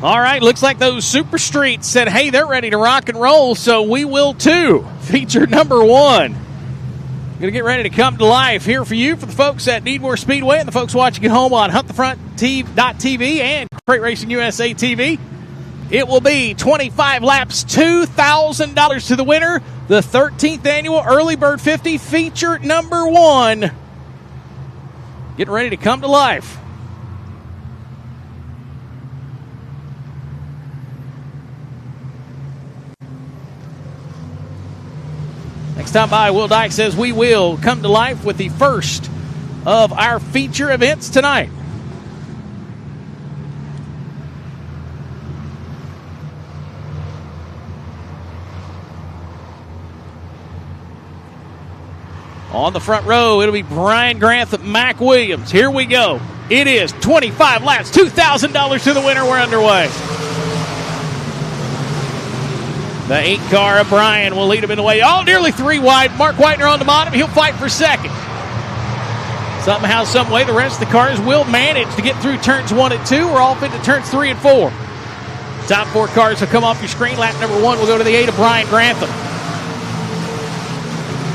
All right, looks like those Super Streets said, hey, they're ready to rock and roll, so we will too. Feature number 1. Going to get ready to come to life here for you, for the folks at Needmore Speedway and the folks watching at home on HuntTheFront.tv and Crate Racing USA TV. It will be 25 laps, $2,000 to the winner, the 13th annual Early Bird 50, feature number 1. Getting ready to come to life. Next time by, Will Dyke says we will come to life with the first of our feature events tonight. On the front row, it'll be Brian Grantham, Mac Williams. Here we go. It is 25 laps, $2,000 to the winner. We're underway. The 8 car of Brian will lead him in the way. Oh, nearly 3 wide. Mark Whitener on the bottom. He'll fight for second. Somehow, some way, the rest of the cars will manage to get through turns 1 and 2. We're off into turns 3 and 4. Top 4 cars will come off your screen. Lap number 1 will go to the 8 of Brian Grantham.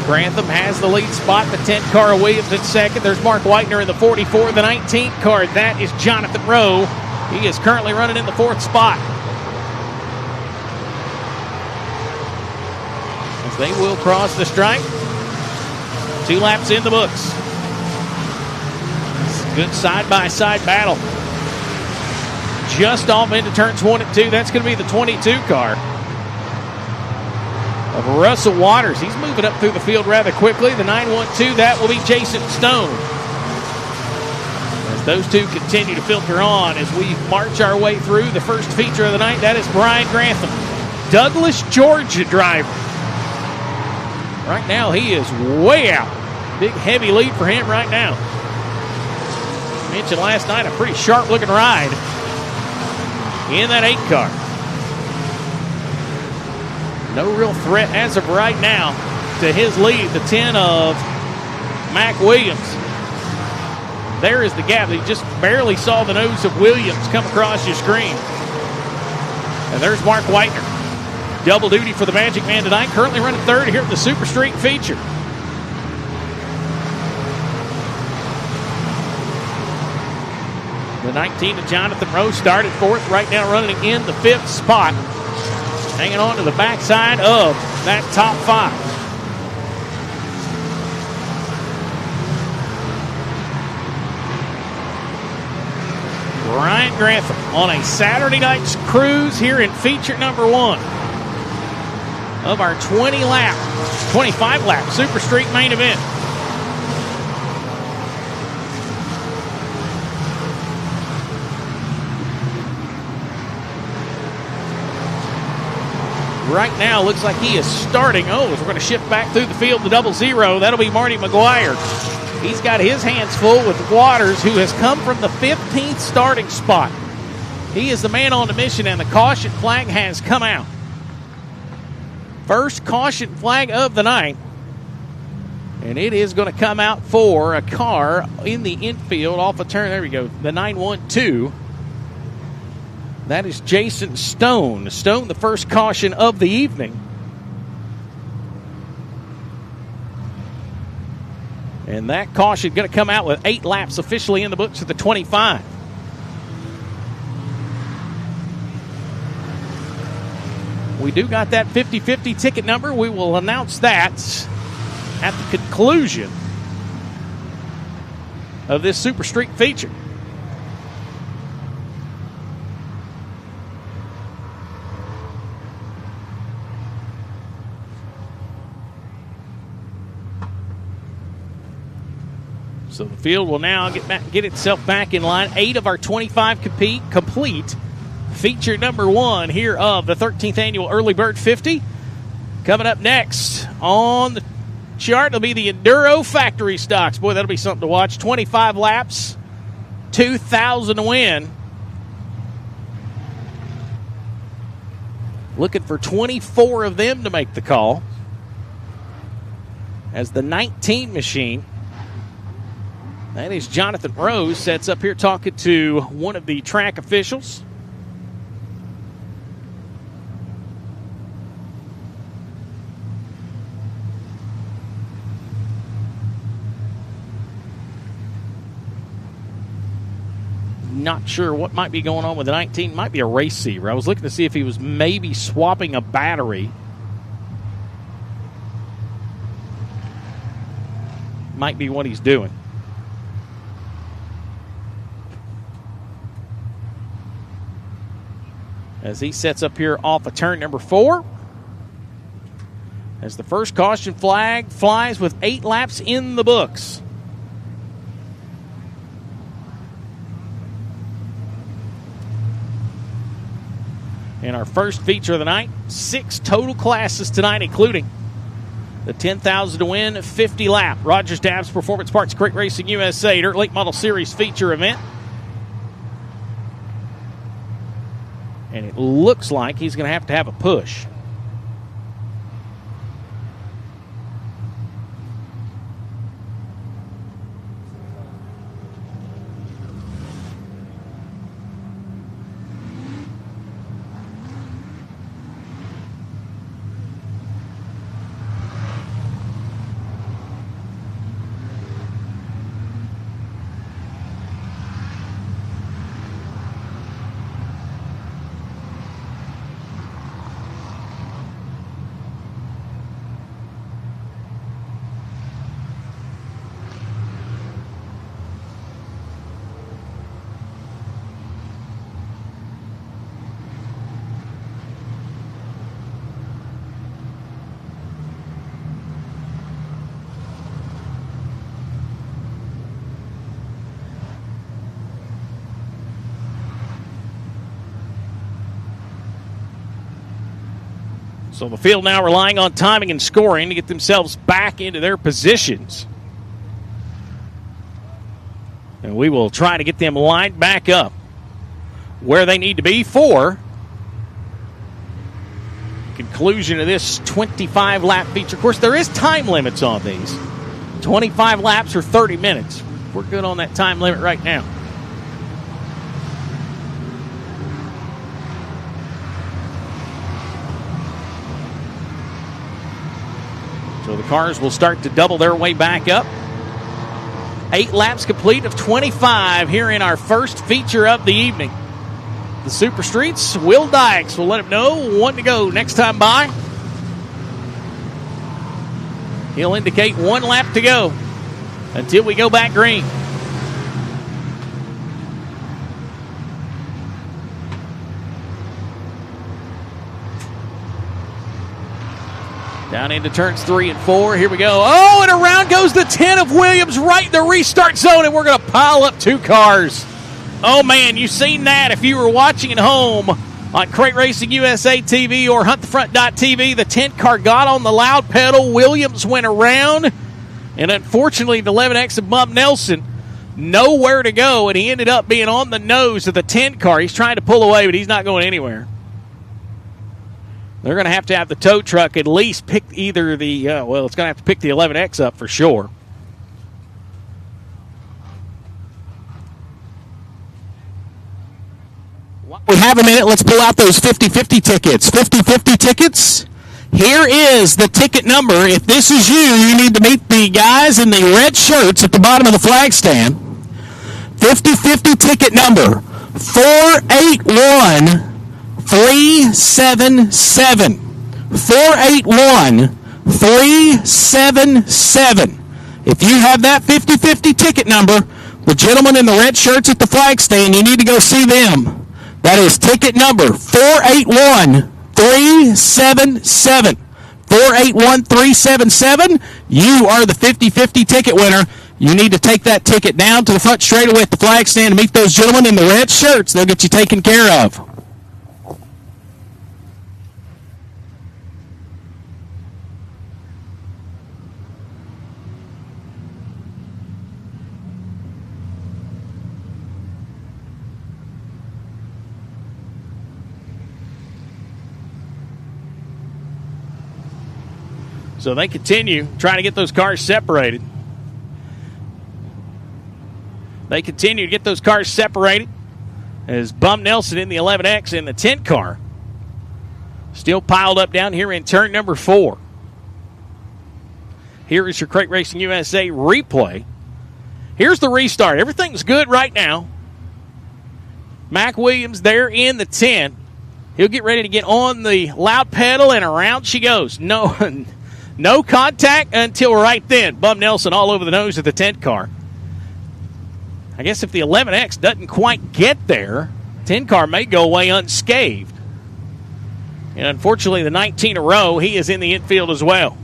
Grantham has the lead spot. The 10 car of Williams in second. There's Mark Whitener in the 44. The 19 car, that is Jonathan Rowe. He is currently running in the 4th spot. As they will cross the stripe. 2 laps in the books. Good side-by-side battle. Just off into turns 1 and 2. That's going to be the 22 car of Russell Waters. He's moving up through the field rather quickly. The 912, that will be Jason Stone. As those two continue to filter on as we march our way through the first feature of the night, that is Brian Grantham, Douglas, Georgia driver. Right now, he is way out. Big, heavy lead for him right now. Mentioned last night, a pretty sharp-looking ride in that 8 car. No real threat as of right now to his lead, the 10 of Mac Williams. There is the gap. You just barely saw the nose of Williams come across your screen. And there's Mark Whitener. Double duty for the Magic Man tonight. Currently running 3rd here at the Super Street feature. The 19 of Jonathan Rowe started 4th. Right now running in the 5th spot. Hanging on to the backside of that top 5. Brian Grantham on a Saturday night's cruise here in feature number 1 of our 25 lap Super Street main event. Right now, looks like he is starting. Oh, as we're going to shift back through the field to 00. That'll be Marty McGuire. He's got his hands full with Waters, who has come from the 15th starting spot. He is the man on the mission, and the caution flag has come out. First caution flag of the night. And it is going to come out for a car in the infield off a turn. There we go. The 912. That is Jason Stone. Stone, the first caution of the evening. And that caution going to come out with 8 laps officially in the books of the 25. We do got that 50-50 ticket number. We will announce that at the conclusion of this Super Street feature. So the field will now get itself back in line. 8 of our 25 complete. Feature number 1 here of the 13th annual Early Bird 50. Coming up next on the chart will be the Enduro Factory Stocks. Boy, that'll be something to watch. 25 laps, 2,000 to win. Looking for 24 of them to make the call. As the 19 machine, that is Jonathan Rose, sets up here talking to one of the track officials. Not sure what might be going on with the 19. Might be a race receiver. I was looking to see if he was maybe swapping a battery. Might be what he's doing. As he sets up here off of turn number 4. As the first caution flag flies with 8 laps in the books. In our first feature of the night, 6 total classes tonight, including the 10,000 to win 50 lap Rogers Dabbs Performance Parts Crate Racing USA Dirt Late Model Series feature event. And it looks like he's going to have a push. So the field now relying on timing and scoring to get themselves back into their positions. And we will try to get them lined back up where they need to be for conclusion of this 25-lap feature. Of course, there is time limits on these. 25 laps or 30 minutes. We're good on that time limit right now. So the cars will start to double their way back up. 8 laps complete of 25 here in our first feature of the evening. The Super Streets, Will Dykes will let him know 1 to go next time by. He'll indicate 1 lap to go until we go back green. Down into turns 3 and 4. Here we go. Oh, and around goes the 10 of Williams right in the restart zone, and we're going to pile up 2 cars. Oh, man, you've seen that if you were watching at home on Crate Racing USA TV or HuntTheFront.tv. The 10 car got on the loud pedal. Williams went around, and unfortunately, the 11X of Bump Nelson nowhere to go, and he ended up being on the nose of the 10 car. He's trying to pull away, but he's not going anywhere. They're going to have the tow truck at least pick either the, it's going to have to pick the 11X up for sure. We have a minute. Let's pull out those 50-50 tickets. 50-50 tickets. Here is the ticket number. If this is you, you need to meet the guys in the red shirts at the bottom of the flag stand. 50-50 ticket number 481-377. 481-377. If you have that 50-50 ticket number, the gentleman in the red shirts at the flag stand, you need to go see them. That is ticket number 481-377. 481-377. You are the 50-50 ticket winner. You need to take that ticket down to the front straightaway at the flag stand and meet those gentlemen in the red shirts. They'll get you taken care of. So they continue trying to get those cars separated. They continue to get those cars separated as Bum Nelson in the 11X and the 10 car still piled up down here in turn number 4. Here is your Crate Racing USA replay. Here's the restart. Everything's good right now. Mac Williams there in the 10. He'll get ready to get on the loud pedal, and around she goes. No contact until right then. Bum Nelson all over the nose of the 10 car. I guess if the 11X doesn't quite get there, 10 car may go away unscathed. And unfortunately, the 19 row, he is in the infield as well.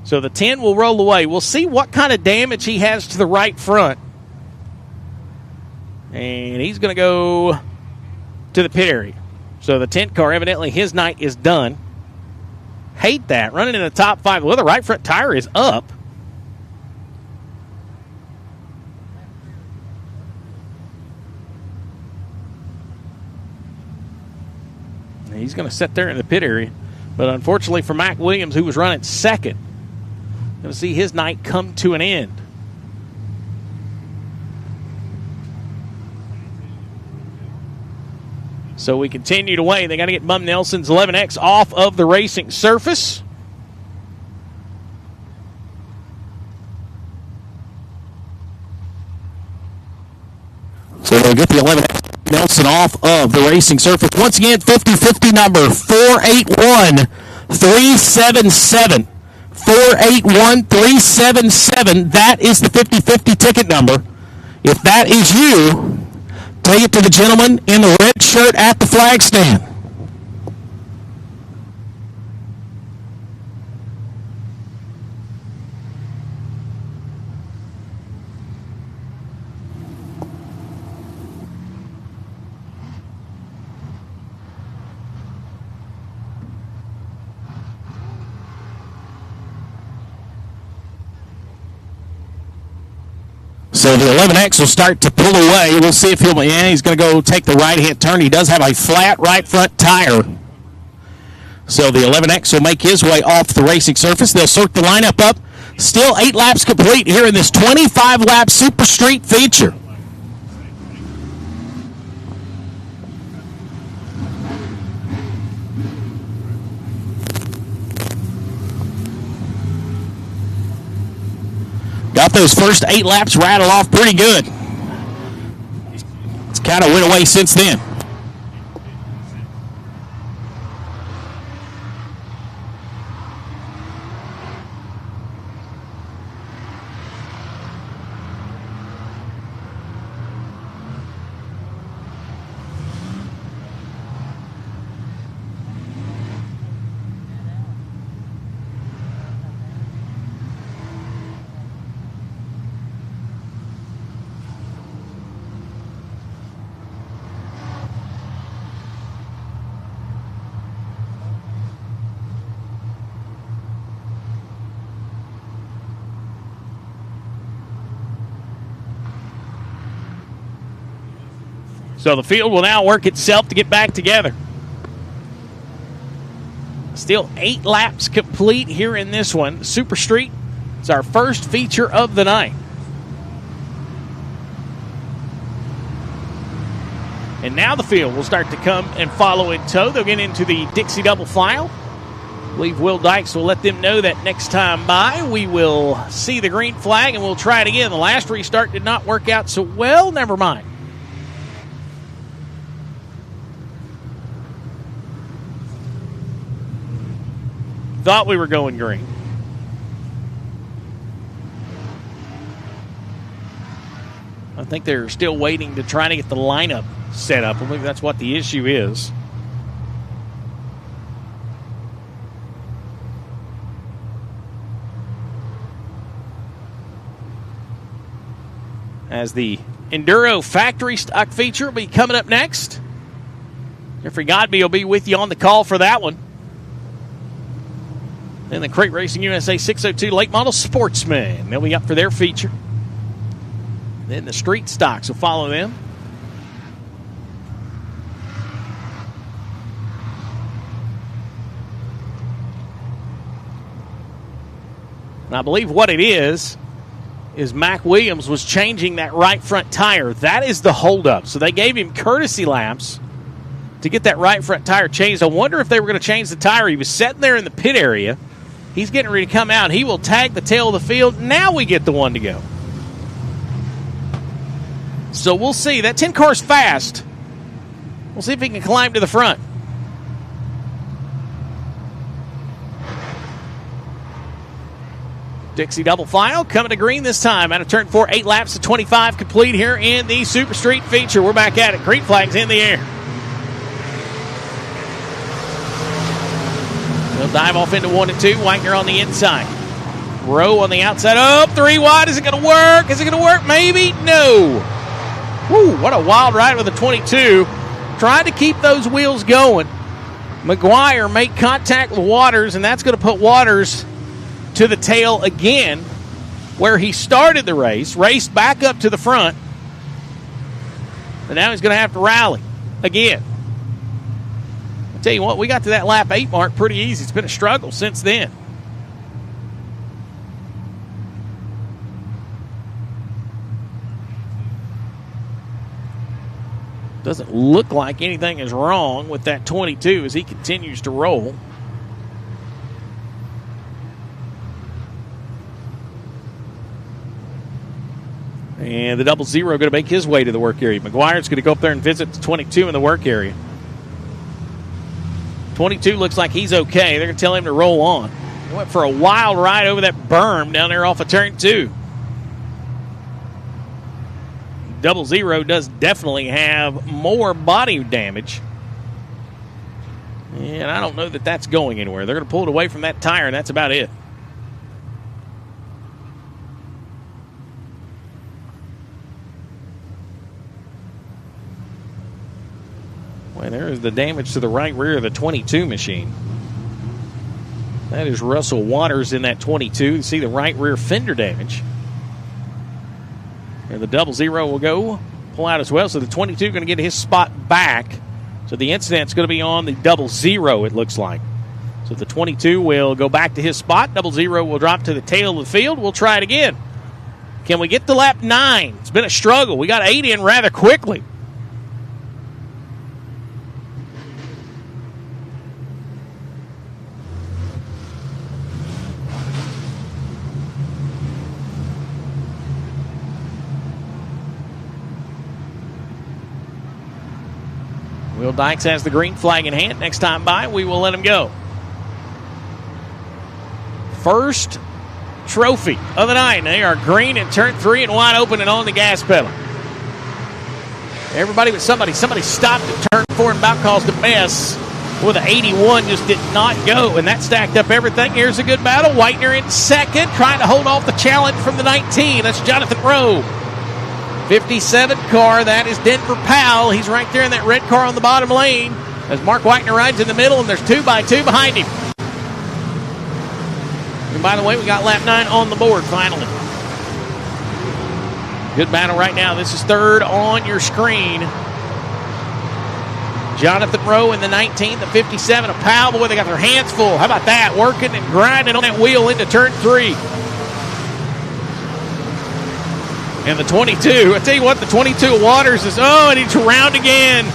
So the 10 will roll away. We'll see what kind of damage he has to the right front. And he's going to go to the pit area. So the 10 car, evidently his night is done. Hate that. Running in the top 5. Well, the right front tire is up. He's going to sit there in the pit area. But unfortunately for Mac Williams, who was running second, going to see his night come to an end. So we continue to weigh. They got to get Bum Nelson's 11X off of the racing surface. So they'll get the 11X Nelson off of the racing surface. Once again, 50-50 number 481-377. 481-377. That is the 50-50 ticket number. If that is you, take it to the gentleman in the red shirt at the flag stand. So the 11X will start to pull away. We'll see if he's going to go take the right-hand turn. He does have a flat right front tire. So the 11X will make his way off the racing surface. They'll sort the lineup up. Still 8 laps complete here in this 25-lap Super Street feature. Got those first 8 laps rattled off pretty good. It's kind of went away since then. So the field will now work itself to get back together. Still 8 laps complete here in this one. Super Street, it's our first feature of the night. And now the field will start to come and follow in tow. They'll get into the Dixie double file. I believe Will Dykes will let them know that next time by we will see the green flag and we'll try it again. The last restart did not work out so well. Never mind. Thought we were going green. I think they're still waiting to try to get the lineup set up. I believe that's what the issue is. As the Enduro Factory Stock feature will be coming up next. Jeffrey Godby will be with you on the call for that one. Then the Crate Racing USA 602 Late Model Sportsman. They'll be up for their feature. Then the Street Stocks will follow them. And I believe what it is Mac Williams was changing that right front tire. That is the holdup. So they gave him courtesy laps to get that right front tire changed. I wonder if they were going to change the tire. He was sitting there in the pit area. He's getting ready to come out. He will tag the tail of the field. Now we get the one to go. So we'll see. That 10 car's fast. We'll see if he can climb to the front. Dixie double file coming to green this time out of turn 4. 8 laps to 25 complete here in the Super Street feature. We're back at it. Green flag's in the air. They'll dive off into 1 and 2. Whitener on the inside. Rowe on the outside. Up 3 wide. Is it going to work? Is it going to work? Maybe. No. Woo, what a wild ride with the 22. Trying to keep those wheels going. McGuire made contact with Waters, and that's going to put Waters to the tail again where he started the race, raced back up to the front, and now he's going to have to rally again. I'll tell you what, we got to that lap 8 mark pretty easy. It's been a struggle since then. Doesn't look like anything is wrong with that 22 as he continues to roll. And the 00 going to make his way to the work area. McGuire's going to go up there and visit the 22 in the work area. 22 looks like he's okay. They're going to tell him to roll on. He went for a wild ride over that berm down there off of turn 2. 00 does definitely have more body damage. And I don't know that that's going anywhere. They're going to pull it away from that tire, and that's about it. Well, there is the damage to the right rear of the 22 machine. That is Russell Waters in that 22. You see the right rear fender damage. And the 00 will go pull out as well. So the 22 going to get his spot back. So the incident's going to be on the 00, it looks like. So the 22 will go back to his spot. 00 will drop to the tail of the field. We'll try it again. Can we get to lap 9? It's been a struggle. We got 8 in rather quickly. Will Dykes has the green flag in hand. Next time by, we will let him go. First trophy of the night. They are green in turn 3 and wide open and on the gas pedal. Everybody but somebody. Somebody stopped at turn 4 and about caused a mess. Well, the 81 just did not go, and that stacked up everything. Here's a good battle. Whitener in second, trying to hold off the challenge from the 19. That's Jonathan Rowe. 57 car, that is Denver Powell. He's right there in that red car on the bottom lane as Mark Whitener rides in the middle, and there's 2 by 2 behind him. And by the way, we got lap 9 on the board finally. Good battle right now. This is third on your screen. Jonathan Rowe in the 19, the 57 of Powell. Boy, they got their hands full. How about that? Working and grinding on that wheel into turn 3. And the 22, I tell you what, the 22 of Waters is, and he's around again.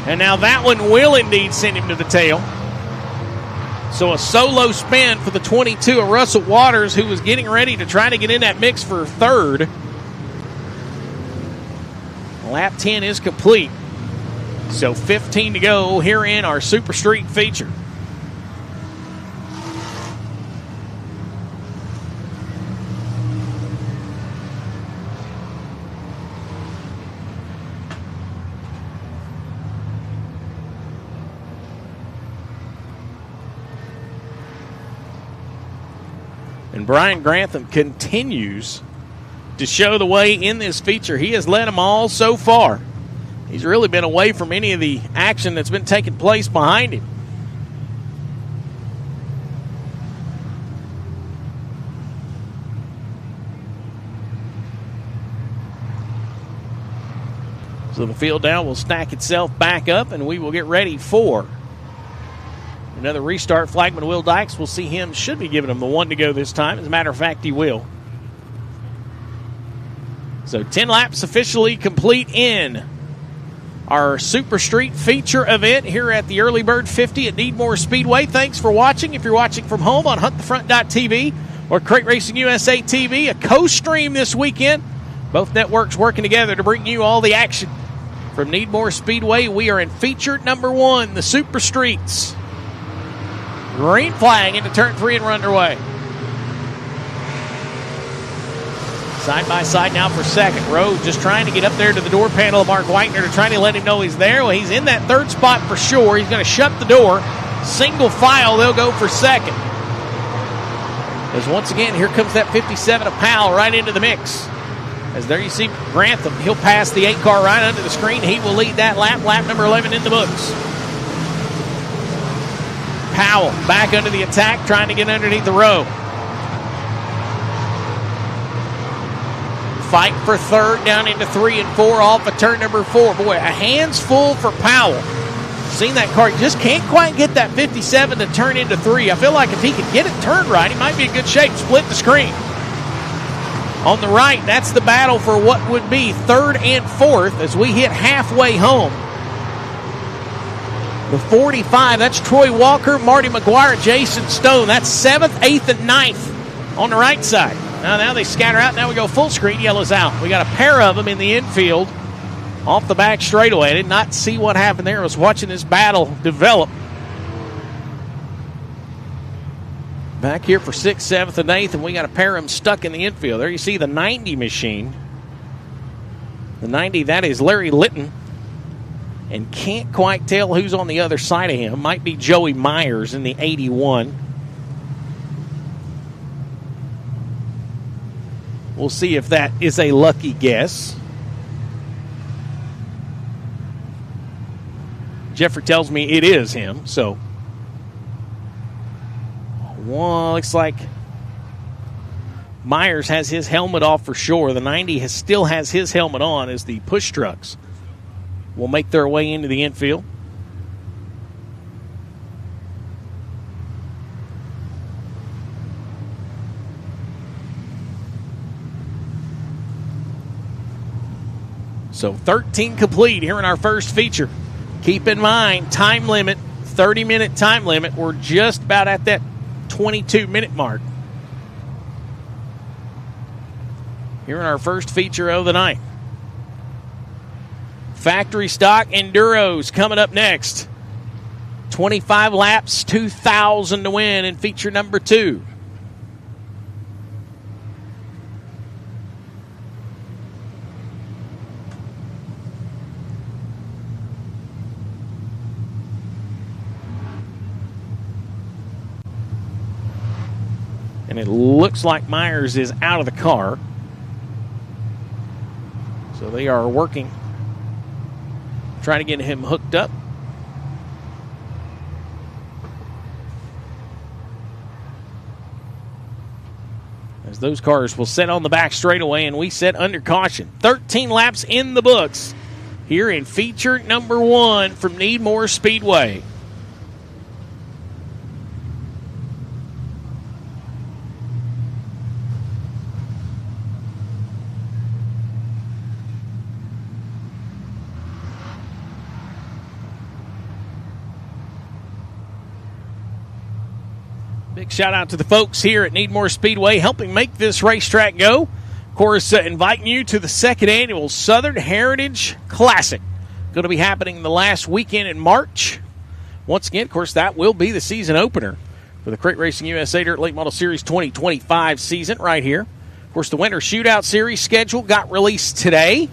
And now that one will indeed send him to the tail. So a solo spin for the 22 of Russell Waters, who was getting ready to try to get in that mix for third. Lap 10 is complete. So 15 to go here in our Super Street feature. And Brian Grantham continues to show the way in this feature. He has led them all so far. He's really been away from any of the action that's been taking place behind him. So the field down will stack itself back up, and we will get ready for another restart. Flagman Will Dykes, we'll see him, should be giving him the 1 to go this time. As a matter of fact, he will. So 10 laps officially complete in our Super Street feature event here at the Early Bird 50 at Needmore Speedway. Thanks for watching. If you're watching from home on HuntTheFront.tv or Crate Racing USA TV, a co-stream this weekend Both networks working together to bring you all the action. From Needmore Speedway, we are in feature number 1, the Super Streets. Green flag into turn 3 and we're underway. Side by side now for second. Rose just trying to get up there to the door panel of Mark Whitener to try to let him know he's there. Well, he's in that third spot for sure. He's going to shut the door. Single file, they'll go for second. As once again, here comes that 57 of Powell right into the mix. As there you see Grantham. He'll pass the 8 car right under the screen. He will lead that lap. Lap number 11 in the books. Powell back under the attack, trying to get underneath the row. Fight for third, down into 3 and 4 off of turn number 4. Boy, a hand's full for Powell. Seen that car, just can't quite get that 57 to turn into 3. I feel like if he could get it turned right, he might be in good shape. Split the screen. On the right, that's the battle for what would be third and fourth as we hit halfway home. The 45, that's Troy Walker, Marty McGuire, Jason Stone. That's 7th, 8th, and 9th on the right side. Now they scatter out. Now we go full screen. Yellow's out. We got a pair of them in the infield off the back straightaway. I did not see what happened there. I was watching this battle develop. Back here for 6th, 7th, and 8th, and we got a pair of them stuck in the infield. There you see the 90 machine. The 90, that is Larry Litton. And can't quite tell who's on the other side of him. Might be Joey Myers in the 81. We'll see if that is a lucky guess. Jeffrey tells me it is him, so. Well, looks like Myers has his helmet off for sure. The 90 still has his helmet on as the push trucks will make their way into the infield. So 13 complete here in our first feature. Keep in mind, time limit, 30-minute time limit. We're just about at that 22-minute mark. Here in our first feature of the night. Factory stock Enduros coming up next. 25 laps, 2,000 to win in feature number 2. And it looks like Myers is out of the car. So they are working, trying to get him hooked up. As those cars will set on the back straightaway and we set under caution. 13 laps in the books here in feature number 1 from Needmore Speedway. Big shout out to the folks here at Needmore Speedway helping make this racetrack go. Of course, inviting you to the 2nd annual Southern Heritage Classic. Going to be happening the last weekend in March. Once again, of course, that will be the season opener for the Crate Racing USA Dirt Late Model Series 2025 season right here. Of course, the Winter Shootout Series schedule got released today.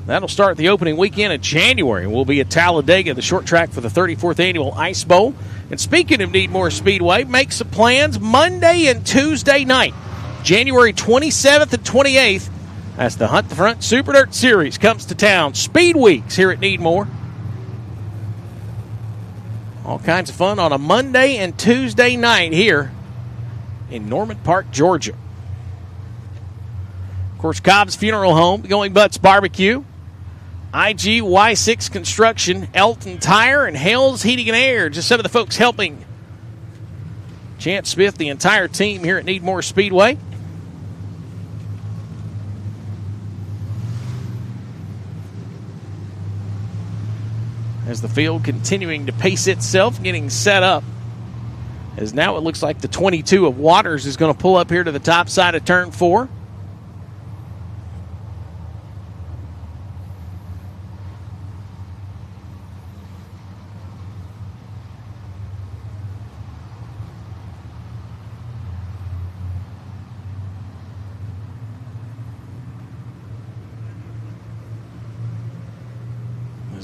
That'll start the opening weekend of January. We'll be at Talladega, the short track for the 34th annual Ice Bowl. And speaking of Needmore Speedway, make some plans Monday and Tuesday night, January 27th and 28th, as the Hunt the Front Super Dirt Series comes to town. Speed Weeks here at Needmore. All kinds of fun on a Monday and Tuesday night here in Norman Park, Georgia. Of course, Cobb's Funeral Home, Going Butts Barbecue, IGY6 Construction, Elton Tire, and Hales Heating and Air. Just some of the folks helping Chance Smith, the entire team here at Needmore Speedway. As the field continuing to pace itself, getting set up. As now it looks like the 22 of Waters is going to pull up here to the top side of turn 4.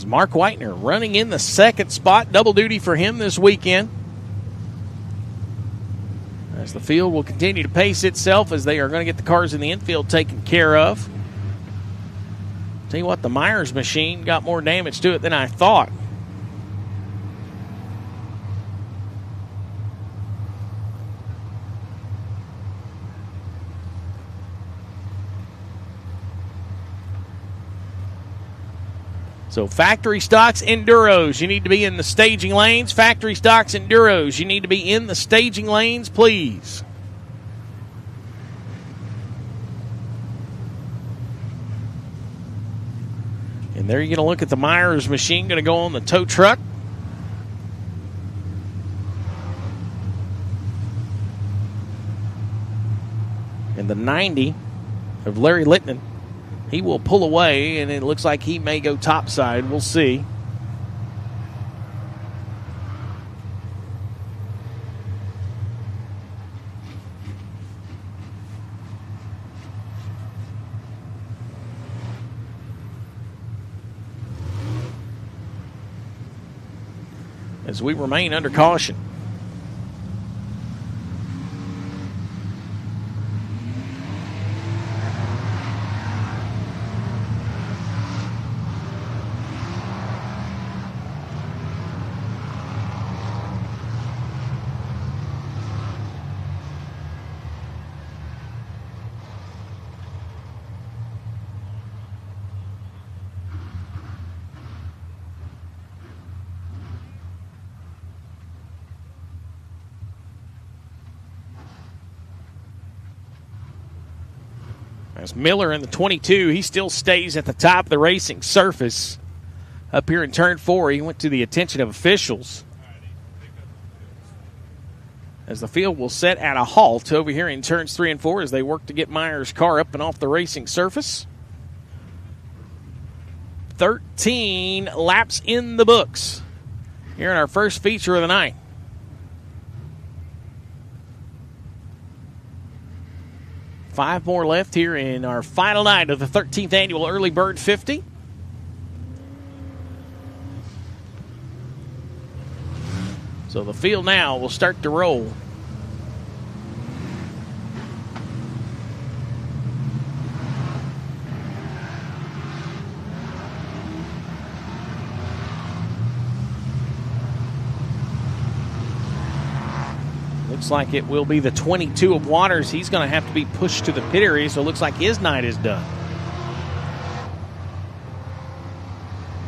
As Mark Whitener running in the second spot. Double duty for him this weekend. As the field will continue to pace itself as they are going to get the cars in the infield taken care of. Tell you what, the Myers machine got more damage to it than I thought. So factory stocks, Enduros, you need to be in the staging lanes. Factory stocks, Enduros, you need to be in the staging lanes, please. And there you're going to look at the Myers machine, going to go on the tow truck. And the 90 of Larry Littman. He will pull away, and it looks like he may go topside. We'll see. As we remain under caution. As Miller in the 22, he still stays at the top of the racing surface. Up here in turn 4, he went to the attention of officials. As the field will set at a halt over here in turns 3 and 4 as they work to get Myers' car up and off the racing surface. 13 laps in the books here in our first feature of the night. Five more left here in our final night of the 13th annual Early Bird 50. So the field now will start to roll. Looks like it will be the 22 of Waters. He's going to have to be pushed to the pit area, so it looks like his night is done.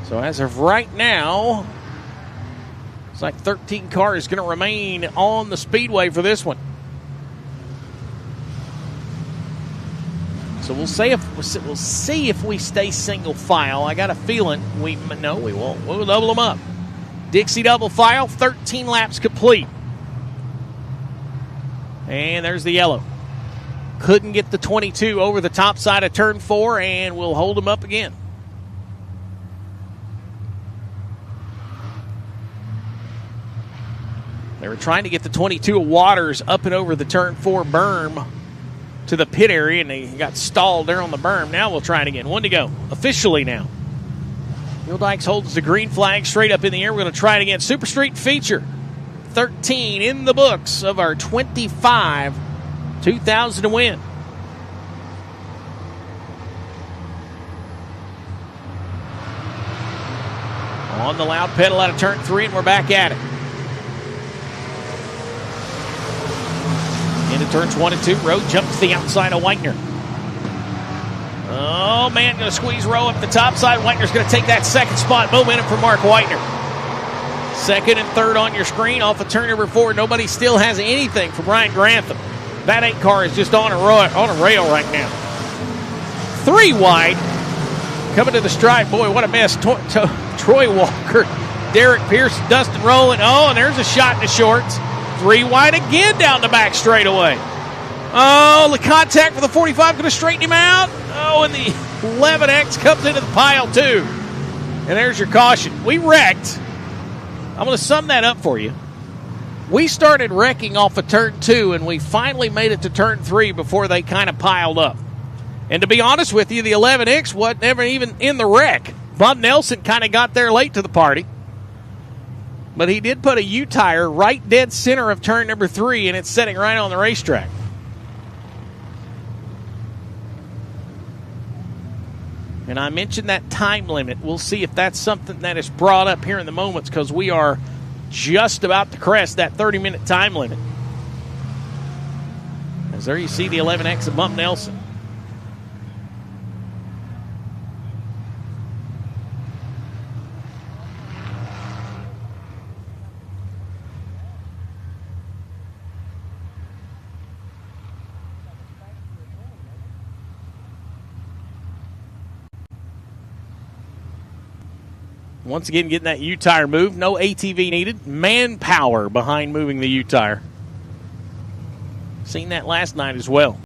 So as of right now, it's like 13 cars going to remain on the speedway for this one. So we'll see if we stay single file. I got a feeling we won't. We'll double them up. Dixie double file, 13 laps complete. And there's the yellow. Couldn't get the 22 over the top side of turn 4, and we'll hold them up again. They were trying to get the 22 of Waters up and over the turn 4 berm to the pit area, and they got stalled there on the berm. Now we'll try it again. One to go. Officially now. Neil Dykes holds the green flag straight up in the air. We're going to try it again. Super Street feature. 13 in the books of our 25 2,000 to win. On the loud pedal out of turn 3, and we're back at it. Into turns 1 and 2. Rowe jumps to the outside of Whitener. Oh, man, going to squeeze Rowe up the top side. Whitener's going to take that second spot. Momentum for Mark Whitener. Second and third on your screen off of turn number 4. Nobody still has anything from Ryan Grantham. That 8 car is just on a rail right now. 3 wide. Coming to the stripe. Boy, what a mess. Troy Walker, Derek Pierce, Dustin Rowland. Oh, and there's a shot in the shorts. 3 wide again down the back straightaway. Oh, the contact for the 45 going to straighten him out. Oh, and the 11X comes into the pile too. And there's your caution. We wrecked. I'm going to sum that up for you. We started wrecking off of turn 2, and we finally made it to turn 3 before they kind of piled up. And to be honest with you, the 11X wasn't ever even in the wreck. Bob Nelson kind of got there late to the party. But he did put a U-tire right dead center of turn number 3, and it's sitting right on the racetrack. And I mentioned that time limit. We'll see if that's something that is brought up here in the moments, because we are just about to crest that 30-minute time limit. As there you see the 11X of Bump Nelson. Once again, getting that U-tire moved. No ATV needed. Manpower behind moving the U-tire. Seen that last night as well.